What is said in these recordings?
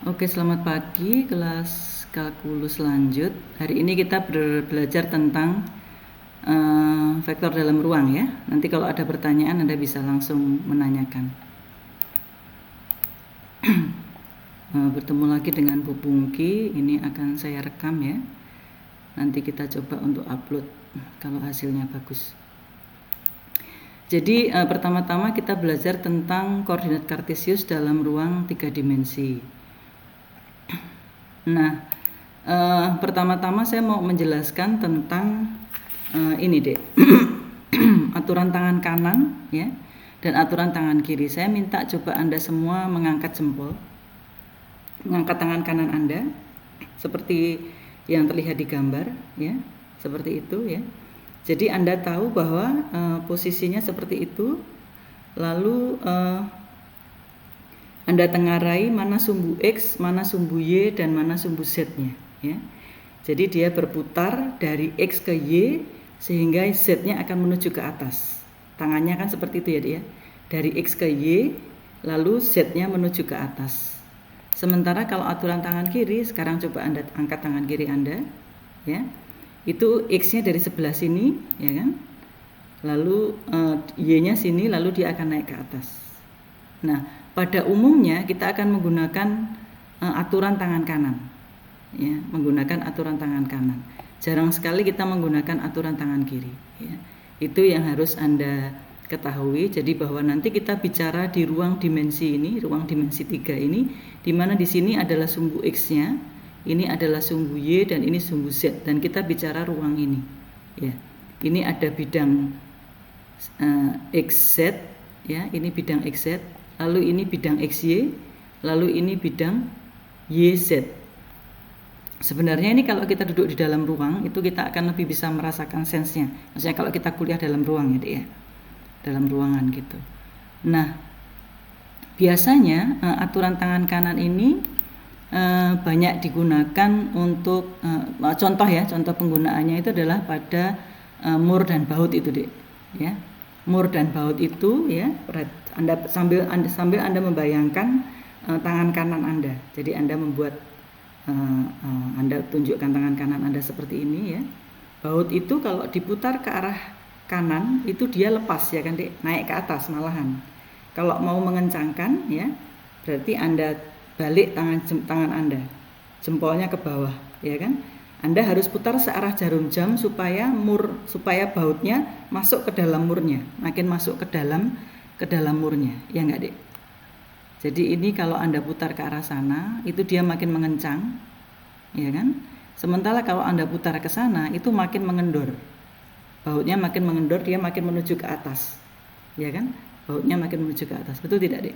Oke, selamat pagi kelas kalkulus lanjut. Hari ini kita belajar tentang vektor dalam ruang ya. Nanti kalau ada pertanyaan Anda bisa langsung menanyakan. Bertemu lagi dengan Bu Pungki. Ini akan saya rekam ya. Nanti kita coba untuk upload kalau hasilnya bagus. Jadi pertama-tama kita belajar tentang koordinat kartesius dalam ruang 3 dimensi. Nah, pertama-tama saya mau menjelaskan tentang ini deh, aturan tangan kanan ya, dan aturan tangan kiri. Saya minta coba Anda semua mengangkat jempol, mengangkat tangan kanan Anda, seperti yang terlihat di gambar ya, seperti itu ya. Jadi Anda tahu bahwa posisinya seperti itu, lalu Anda tengarai mana sumbu X, mana sumbu Y, dan mana sumbu Z-nya ya. Jadi dia berputar dari X ke Y sehingga Z-nya akan menuju ke atas. Tangannya kan seperti itu ya dia. Dari X ke Y lalu Z-nya menuju ke atas. Sementara kalau aturan tangan kiri, sekarang coba Anda angkat tangan kiri Anda ya. Itu X-nya dari sebelah sini ya kan. Lalu Y-nya sini lalu dia akan naik ke atas. Nah, pada umumnya kita akan menggunakan aturan tangan kanan, ya, menggunakan aturan tangan kanan. Jarang sekali kita menggunakan aturan tangan kiri. Ya. Itu yang harus Anda ketahui. Jadi bahwa nanti kita bicara di ruang dimensi ini, ruang dimensi 3 ini, di mana di sini adalah sumbu X-nya, ini adalah sumbu Y dan ini sumbu Z. Dan kita bicara ruang ini. Ya, ini ada bidang XZ, ya, ini bidang XZ. Lalu ini bidang XY, lalu ini bidang YZ. Sebenarnya ini kalau kita duduk di dalam ruang, itu kita akan lebih bisa merasakan sensenya. Maksudnya kalau kita kuliah dalam ruang ya, dalam ruangan gitu. Nah, biasanya aturan tangan kanan ini banyak digunakan untuk, contoh ya, contoh penggunaannya itu adalah pada Moore dan baut itu deh, ya. Moore dan baut itu ya, Anda sambil Anda membayangkan tangan kanan Anda. Jadi Anda membuat Anda tunjukkan tangan kanan Anda seperti ini ya. Baut itu kalau diputar ke arah kanan itu dia lepas ya kan, Dek, naik ke atas malahan. Kalau mau mengencangkan ya, berarti Anda balik tangan Anda, jempolnya ke bawah ya kan. Anda harus putar searah jarum jam supaya bautnya masuk ke dalam murnya, makin masuk ke dalam murnya, ya enggak, Dek? Jadi ini kalau Anda putar ke arah sana, itu dia makin mengencang, ya kan? Sementara kalau Anda putar ke sana, itu makin mengendor. Bautnya makin mengendor, dia makin menuju ke atas, ya kan? Bautnya makin menuju ke atas, betul tidak, Dek?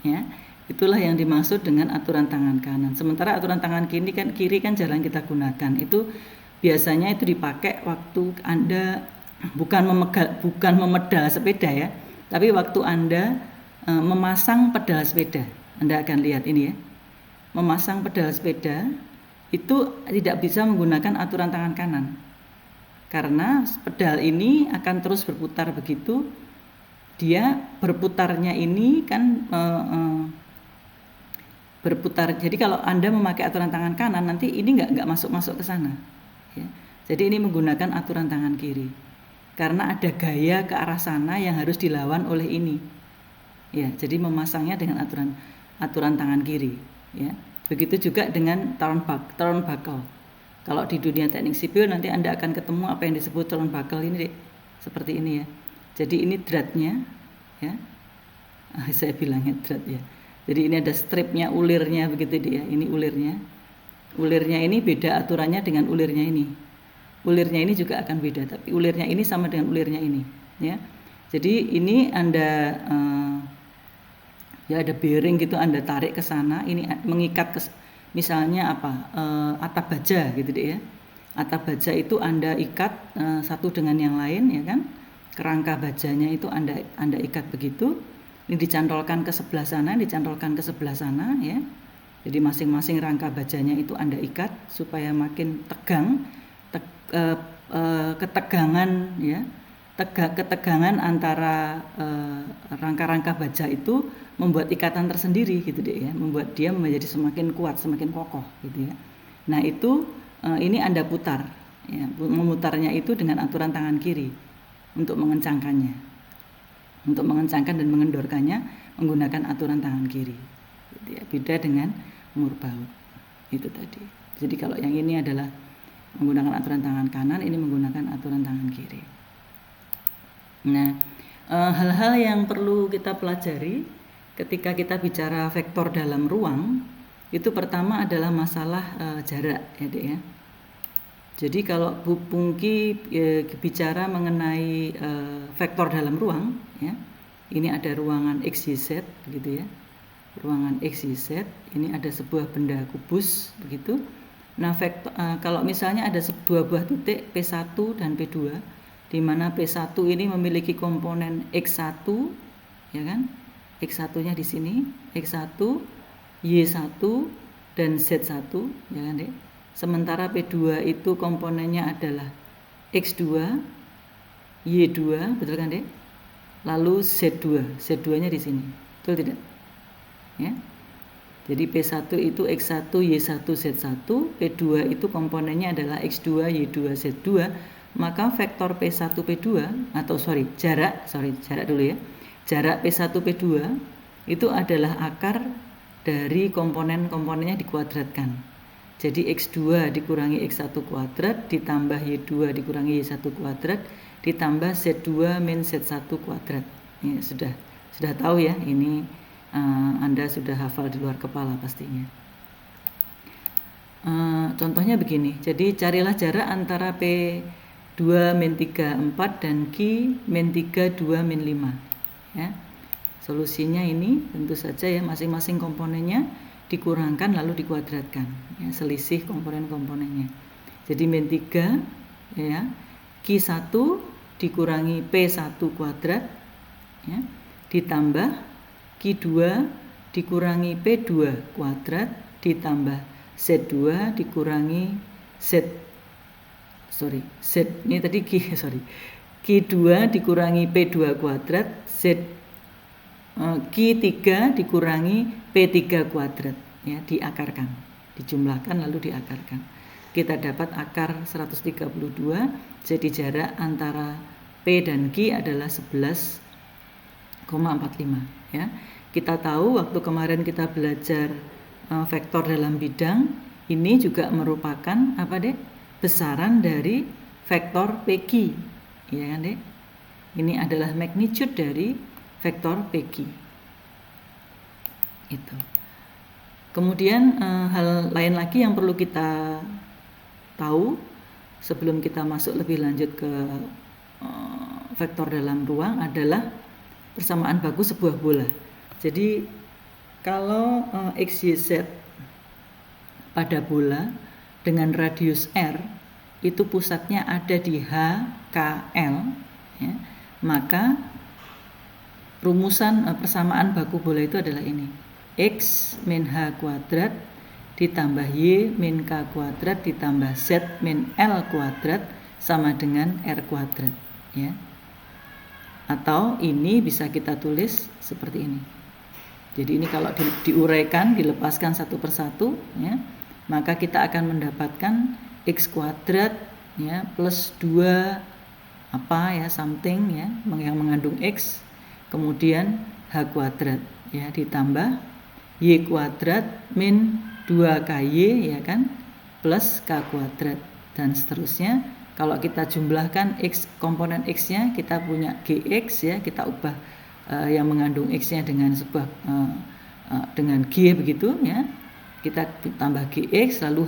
Ya, itulah yang dimaksud dengan aturan tangan kanan. Sementara aturan tangan kiri kan jarang kita gunakan. Itu biasanya itu dipakai waktu Anda bukan memedal sepeda ya, tapi waktu Anda memasang pedal sepeda. Anda akan lihat ini ya. Memasang pedal sepeda itu tidak bisa menggunakan aturan tangan kanan. Karena pedal ini akan terus berputar begitu. Dia berputarnya ini kan berputar. Jadi kalau Anda memakai aturan tangan kanan, nanti ini nggak masuk ke sana. Ya. Jadi ini menggunakan aturan tangan kiri. Karena ada gaya ke arah sana yang harus dilawan oleh ini. Ya, jadi memasangnya dengan aturan tangan kiri. Ya. Begitu juga dengan turnbuckle. Kalau di dunia teknik sipil nanti Anda akan ketemu apa yang disebut turnbuckle ini, Dek. Seperti ini ya. Jadi ini dratnya ya. Saya bilangnya drat ya. Jadi ini ada stripnya, ulirnya begitu dia. Ini ulirnya. Ulirnya ini beda aturannya dengan ulirnya ini. Ulirnya ini juga akan beda, tapi ulirnya ini sama dengan ulirnya ini ya. Jadi ini Anda ya ada bearing gitu, Anda tarik ke sana, ini mengikat ke misalnya apa? Atap baja gitu deh ya. Atap baja itu Anda ikat satu dengan yang lain ya kan. Kerangka bajanya itu Anda ikat begitu. Ini dicantolkan ke sebelah sana, dicantolkan ke sebelah sana ya. Jadi masing-masing rangka bajanya itu Anda ikat supaya makin tegang, ketegangan ya, ketegangan antara rangka-rangka baja itu membuat ikatan tersendiri gitu deh ya, membuat dia menjadi semakin kuat, semakin kokoh gitu ya. Nah itu ini Anda putar, ya, memutarnya itu dengan aturan tangan kiri untuk mengencangkannya, untuk mengencangkan dan mengendorkannya menggunakan aturan tangan kiri. Gitu ya. Beda dengan murbaut itu tadi. Jadi kalau yang ini adalah menggunakan aturan tangan kanan, ini menggunakan aturan tangan kiri. Nah, hal-hal yang perlu kita pelajari ketika kita bicara vektor dalam ruang, itu pertama adalah masalah jarak ya Dek ya. Jadi kalau Bu Pungki bicara mengenai vektor dalam ruang ya, ini ada ruangan XYZ begitu ya. Ruangan XYZ, ini ada sebuah benda kubus begitu. Nah, vektor, kalau misalnya ada sebuah buah titik P1 dan P2, di mana P1 ini memiliki komponen X1 ya kan? X1-nya di sini, X1, Y1 dan Z1 ya kan, Dek. Sementara P2 itu komponennya adalah X2, Y2, betul kan, Dek? Lalu Z2, Z2-nya di sini. Betul tidak? Ya. Jadi P1 itu X1, Y1, Z1, P2 itu komponennya adalah X2, Y2, Z2, maka vektor P1, P2 atau jarak dulu ya. Jarak P1, P2 itu adalah akar dari komponen-komponennya dikuadratkan. Jadi X2 dikurangi X1 kuadrat ditambah Y2 dikurangi Y1 kuadrat ditambah Z2 min Z1 kuadrat. Ya, sudah tahu ya, ini Anda sudah hafal di luar kepala pastinya. Contohnya begini, jadi carilah jarak antara P2 min 3 4 dan Q min 3 2 min 5 ya. Solusinya ini tentu saja ya, masing-masing komponennya dikurangkan lalu dikuadratkan ya, selisih komponen-komponennya. Jadi min 3 ya, Q1 dikurangi P1 kuadrat ya, ditambah Q2 dikurangi P2 kuadrat ditambah Z2 dikurangi ini tadi Q2 dikurangi P2 kuadrat Q3 dikurangi P3 kuadrat ya, diakarkan, dijumlahkan lalu diakarkan. Kita dapat akar 132, jadi jarak antara P dan Q adalah 11,45 ya. Kita tahu waktu kemarin kita belajar vektor dalam bidang, ini juga merupakan apa Dek? Besaran dari vektor PQ. Ya kan Dek? Ini adalah magnitude dari vektor PQ. Itu. Kemudian hal lain lagi yang perlu kita tahu sebelum kita masuk lebih lanjut ke vektor dalam ruang adalah persamaan baku sebuah bola. Jadi kalau XYZ pada bola dengan radius R itu pusatnya ada di HKL ya, maka rumusan persamaan baku bola itu adalah ini, X min H kuadrat ditambah Y min K kuadrat ditambah Z min L kuadrat sama dengan R kuadrat ya. Atau ini bisa kita tulis seperti ini. Jadi ini kalau diuraikan, dilepaskan satu persatu ya, maka kita akan mendapatkan X kuadrat ya plus 2 apa ya something ya yang mengandung X, kemudian H kuadrat ya ditambah Y kuadrat min 2KY ya kan plus K kuadrat dan seterusnya. Kalau kita jumlahkan X, komponen X-nya kita punya GX ya, kita ubah yang mengandung X-nya dengan sebuah dengan G begitu ya. Kita tambah GX lalu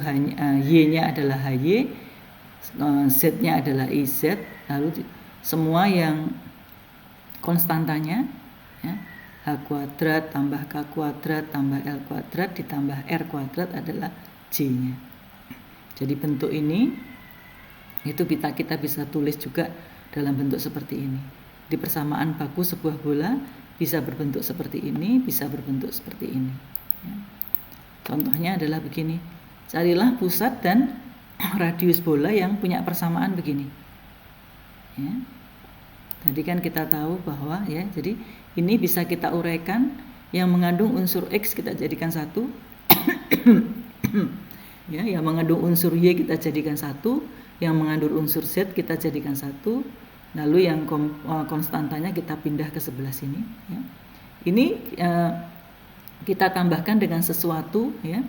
Y-nya adalah HY, Z-nya adalah IZ, lalu semua yang konstantanya ya, H kuadrat tambah K kuadrat tambah L kuadrat ditambah R kuadrat adalah J-nya. Jadi bentuk ini itu kita bisa tulis juga dalam bentuk seperti ini. Di persamaan baku sebuah bola bisa berbentuk seperti ini, bisa berbentuk seperti ini ya. Contohnya adalah begini, carilah pusat dan radius bola yang punya persamaan begini ya. Jadi kan kita tahu bahwa ya, jadi ini bisa kita uraikan, yang mengandung unsur X kita jadikan 1. Ya, yang mengandung unsur Y kita jadikan 1, yang mengandung unsur Z kita jadikan 1, lalu yang konstantanya kita pindah ke sebelah sini ya. Ini kita tambahkan dengan sesuatu ya,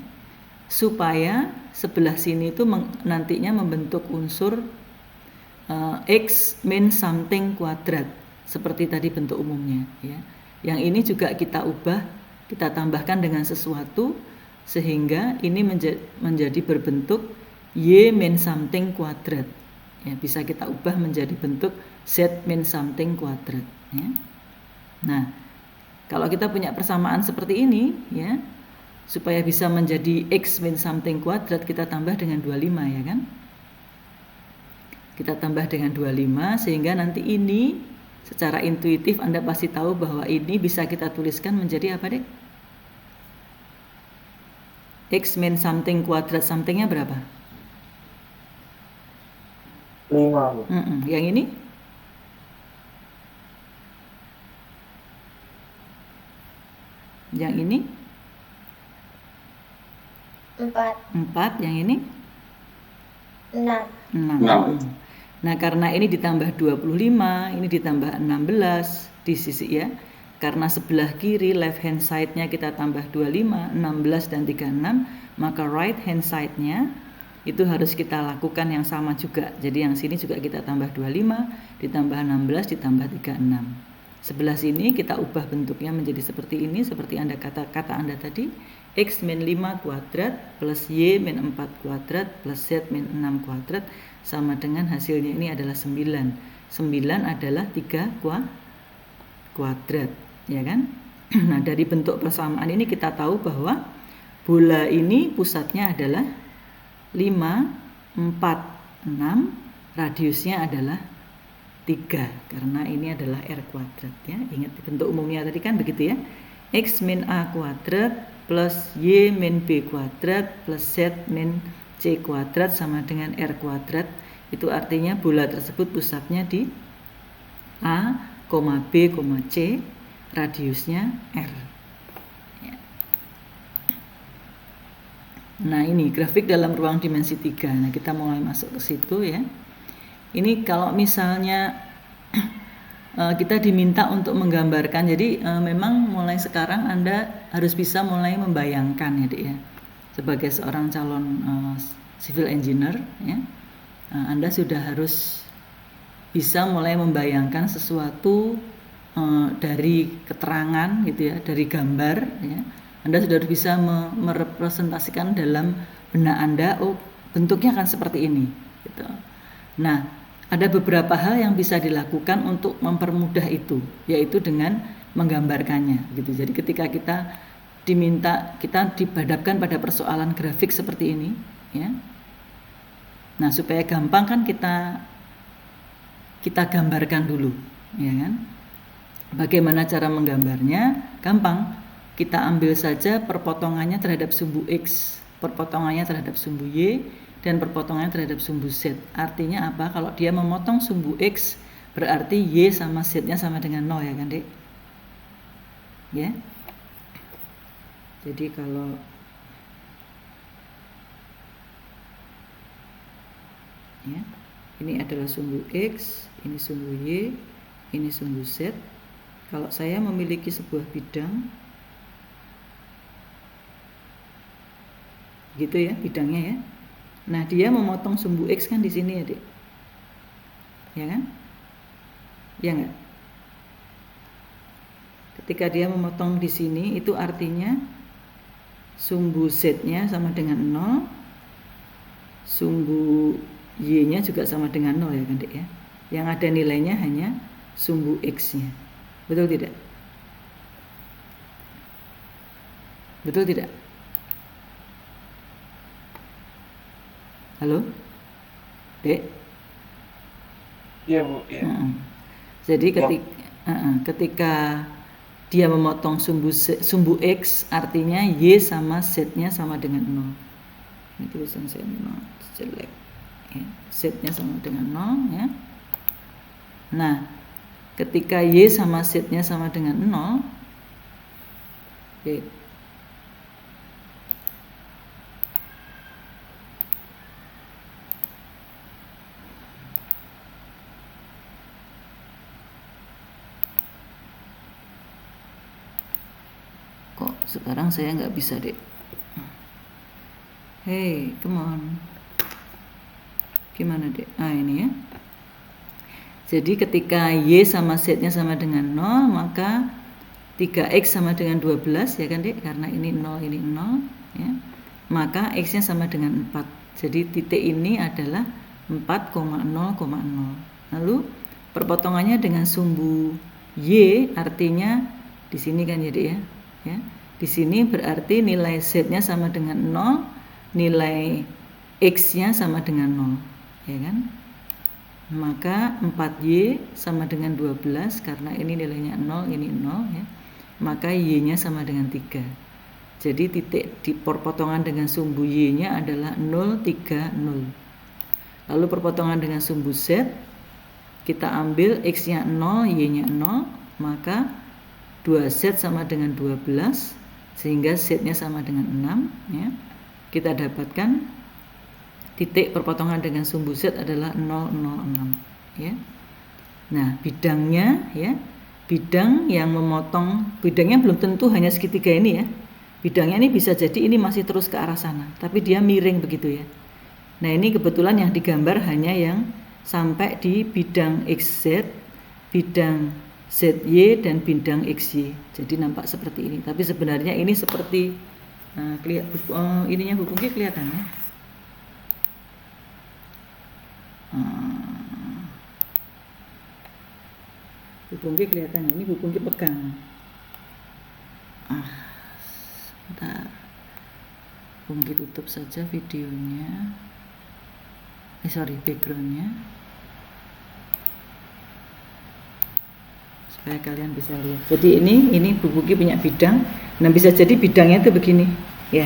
supaya sebelah sini itu nantinya membentuk unsur X min something kuadrat seperti tadi bentuk umumnya ya. Yang ini juga kita ubah, kita tambahkan dengan sesuatu sehingga ini menjadi berbentuk Y min something kuadrat ya, bisa kita ubah menjadi bentuk Z min something kuadrat ya. Nah, kalau kita punya persamaan seperti ini ya, supaya bisa menjadi X min something kuadrat, kita tambah dengan 25 ya kan. Kita tambah dengan 25 sehingga nanti ini secara intuitif Anda pasti tahu bahwa ini bisa kita tuliskan menjadi apa dek? X min something kuadrat somethingnya berapa? 5. Yang ini? Yang ini? 4. Yang ini? 6. 6. Nah, karena ini ditambah 25, ini ditambah 16 di sisi ya. Karena sebelah kiri left hand side-nya kita tambah 25, 16 dan 36, maka right hand side-nya itu harus kita lakukan yang sama juga. Jadi yang sini juga kita tambah 25, ditambah 16, ditambah 36. Sebelah sini kita ubah bentuknya menjadi seperti ini, seperti kata Anda tadi, X min 5 kuadrat plus Y min 4 kuadrat plus Z min 6 kuadrat sama dengan hasilnya ini adalah 9. 9 adalah 3 kuadrat, ya kan? Nah, dari bentuk persamaan ini kita tahu bahwa bola ini pusatnya adalah 5, 4, 6, radiusnya adalah 3 karena ini adalah R kuadrat ya. Ingat bentuk umumnya tadi kan begitu ya. X min A kuadrat plus Y min B kuadrat plus Z min C kuadrat sama dengan R kuadrat. Itu artinya bola tersebut pusatnya di A, B, C, radiusnya R. Nah, ini grafik dalam ruang dimensi 3. Nah, kita mulai masuk ke situ ya. Ini kalau misalnya kita diminta untuk menggambarkan, jadi memang mulai sekarang Anda harus bisa mulai membayangkan ya Dek ya. Sebagai seorang calon civil engineer ya, Anda sudah harus bisa mulai membayangkan sesuatu dari keterangan gitu ya, dari gambar ya. Anda sudah harus bisa merepresentasikan dalam benak Anda, oh bentuknya akan seperti ini gitu. Nah, ada beberapa hal yang bisa dilakukan untuk mempermudah itu, yaitu dengan menggambarkannya gitu. Jadi ketika kita dihadapkan pada persoalan grafik seperti ini ya. Nah, supaya gampang kan kita gambarkan dulu ya kan. Bagaimana cara menggambarnya? Gampang. Kita ambil saja perpotongannya terhadap sumbu X, perpotongannya terhadap sumbu Y, dan perpotongannya terhadap sumbu Z. Artinya apa? Kalau dia memotong sumbu X, berarti Y sama Z-nya sama dengan 0 ya kan Dek? Ya. Jadi kalau ya, ini adalah sumbu X, ini sumbu Y, ini sumbu Z. Kalau saya memiliki sebuah bidang gitu ya, bidangnya ya. Nah, dia memotong sumbu X kan di sini ya, Dek. Ya kan? Ya enggak? Ketika dia memotong di sini, itu artinya sumbu Z-nya sama dengan 0, sumbu Y-nya juga sama dengan 0 ya kan, Dek ya. Yang ada nilainya hanya sumbu X-nya. Betul tidak? Betul tidak? Halo? Dek? Iya Bu, ya. Jadi ketika dia memotong sumbu X, artinya Y sama Z-nya sama dengan 0. Ini tulisan saya memang jelek ya. Z-nya sama dengan 0 ya. Nah, ketika Y sama Z-nya sama dengan 0, oke. Kok sekarang saya nggak bisa, Dek? Hey, come on. Gimana, Dek? Ah, ini ya. Jadi ketika Y sama Z-nya sama dengan 0, maka 3X sama dengan 12, ya kan, Dek? Karena ini 0, ini 0, ya. Maka X-nya sama dengan 4. Jadi titik ini adalah 4,0,0. Lalu perpotongannya dengan sumbu Y, artinya di sini kan ya, Dek, ya. Ya. Di sini berarti nilai Z-nya sama dengan 0, nilai X-nya sama dengan 0, ya kan? Maka 4Y sama dengan 12, karena ini nilainya 0, ini 0, ya. Maka Y-nya sama dengan 3. Jadi titik di perpotongan dengan sumbu Y-nya adalah 0, 3, 0. Lalu perpotongan dengan sumbu Z, kita ambil X-nya 0, Y-nya 0, maka 2Z sama dengan 12, sehingga Z-nya sama dengan 6, ya. Kita dapatkan titik perpotongan dengan sumbu Z adalah 0,06, ya. Nah, bidangnya, ya, bidang yang memotong, bidangnya belum tentu hanya segitiga ini, ya. Bidangnya ini bisa jadi ini masih terus ke arah sana, tapi dia miring begitu, ya. Nah, ini kebetulan yang digambar hanya yang sampai di bidang XZ, bidang ZY, dan bidang XY. Jadi nampak seperti ini. Tapi sebenarnya ini seperti ininya Bu Pungki kelihatan, ya. Bu Pungki kelihatan, ini Bu Pungki pegang. Sebentar. Bu Pungki tutup saja videonya. Backgroundnya, supaya kalian bisa lihat. Jadi ini Bu Pungki punya bidang. Nah, bisa jadi bidangnya itu begini, ya.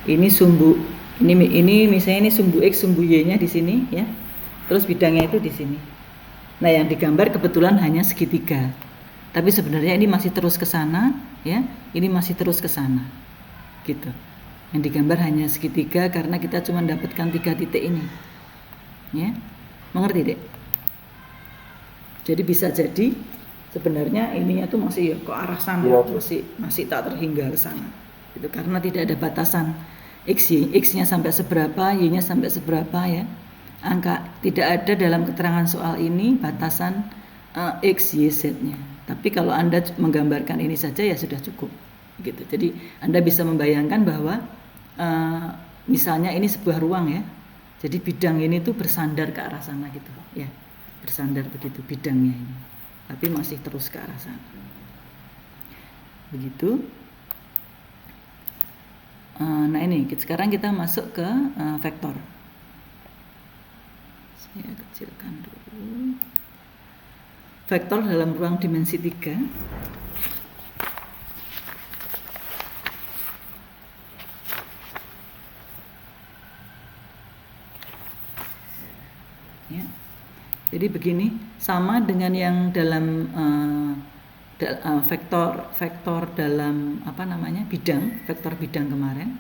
Ini sumbu, ini misalnya ini sumbu X, sumbu Y-nya di sini, ya. Terus bidangnya itu di sini. Nah, yang digambar kebetulan hanya segitiga. Tapi sebenarnya ini masih terus ke sana, ya. Ini masih terus ke sana. Gitu. Yang digambar hanya segitiga karena kita cuma dapatkan 3 titik ini. Ya. Mengerti, Dek? Jadi bisa jadi sebenarnya ininya tuh masih ke arah sana, ya, masih tak terhingga ke sana. Itu karena tidak ada batasan X-nya sampai seberapa, Y-nya sampai seberapa, ya. Angka tidak ada dalam keterangan soal ini batasan X, Y, Z-nya. Tapi kalau Anda menggambarkan ini saja ya sudah cukup, gitu. Jadi Anda bisa membayangkan bahwa misalnya ini sebuah ruang, ya. Jadi bidang ini tuh bersandar ke arah sana gitu, ya. Bersandar begitu bidangnya ini. Tapi masih terus ke arah sana. Begitu. Nah, ini sekarang kita masuk ke vektor. Saya kecilkan dulu. Vektor dalam ruang dimensi 3. Ya. Jadi begini, sama dengan yang dalam vektor dalam bidang, vektor bidang kemarin.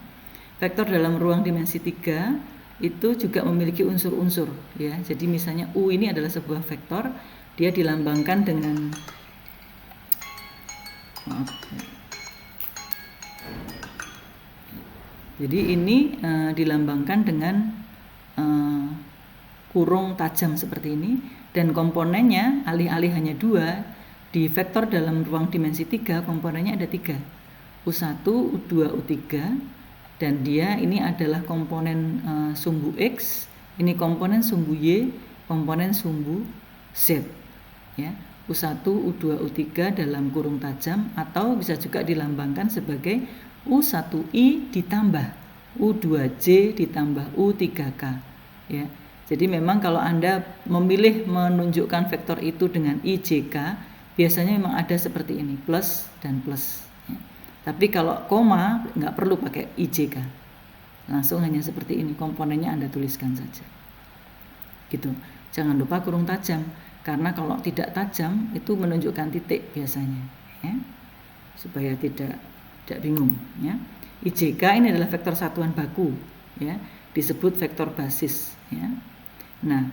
Vektor dalam ruang dimensi 3 itu juga memiliki unsur-unsur, ya. Jadi misalnya U ini adalah sebuah vektor, dia dilambangkan dengan jadi ini dilambangkan dengan kurung tajam seperti ini, dan komponennya alih-alih hanya 2, di vektor dalam ruang dimensi 3 komponennya ada 3, U1, U2, U3, dan dia ini adalah komponen sumbu X, ini komponen sumbu Y, komponen sumbu Z, ya. U1, U2, U3 dalam kurung tajam, atau bisa juga dilambangkan sebagai U1I ditambah U2J ditambah U3K, ya. Jadi memang kalau Anda memilih menunjukkan vektor itu dengan IJK, biasanya memang ada seperti ini, plus dan plus, ya. Tapi kalau koma nggak perlu pakai IJK, langsung hanya seperti ini, komponennya Anda tuliskan saja, gitu. Jangan lupa kurung tajam. karena kalau tidak tajam itu menunjukkan titik biasanya, ya, supaya tidak bingung, ya. IJK ini adalah vektor satuan baku, ya, disebut vektor basis, ya. Nah,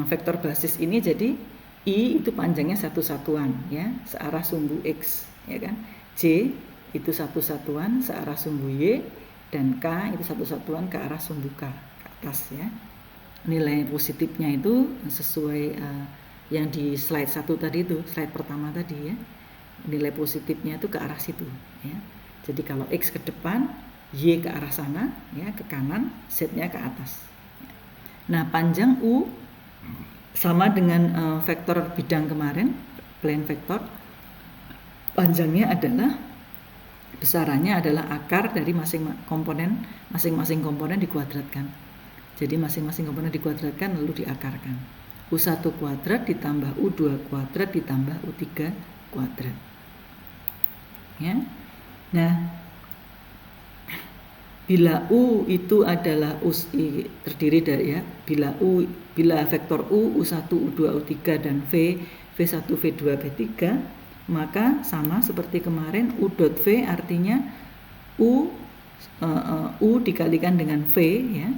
vektor basis ini jadi I itu panjangnya satu satuan, ya, searah sumbu X, ya kan. J itu satu satuan searah sumbu Y, dan K itu satu satuan ke arah sumbu K, ke atas, ya. Nilai positifnya itu sesuai yang di slide 1 tadi itu, slide pertama tadi, ya. Nilai positifnya itu ke arah situ, ya. Jadi kalau X ke depan, Y ke arah sana, ya, ke kanan, Z-nya ke atas. Nah, panjang U sama dengan vektor bidang kemarin, plane vektor. Panjangnya adalah, besarannya adalah akar dari masing-masing komponen dikuadratkan. Jadi masing-masing komponen dikuadratkan lalu diakarkan. U1 kuadrat ditambah U2 kuadrat ditambah U3 kuadrat. Ya. Nah, bila U itu adalah terdiri dari, ya, bila vektor U1, U2, U3 dan V1, V2, V3, maka sama seperti kemarin U dot V artinya U dikalikan dengan V, ya.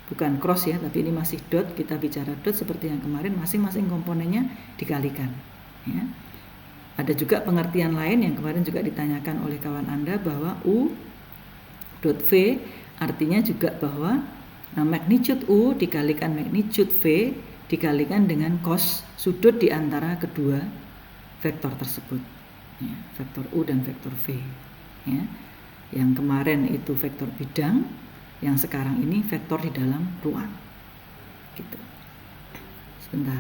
Bukan cross, ya, tapi ini masih dot, kita bicara dot seperti yang kemarin, masing-masing komponennya dikalikan, ya. Ada juga pengertian lain yang kemarin juga ditanyakan oleh kawan Anda bahwa U dot V artinya juga bahwa magnitude U dikalikan magnitude V dikalikan dengan cos sudut di antara kedua vektor tersebut, ya, vektor U dan vektor V, ya. Yang kemarin itu vektor bidang, yang sekarang ini vektor di dalam ruang, gitu. Sebentar.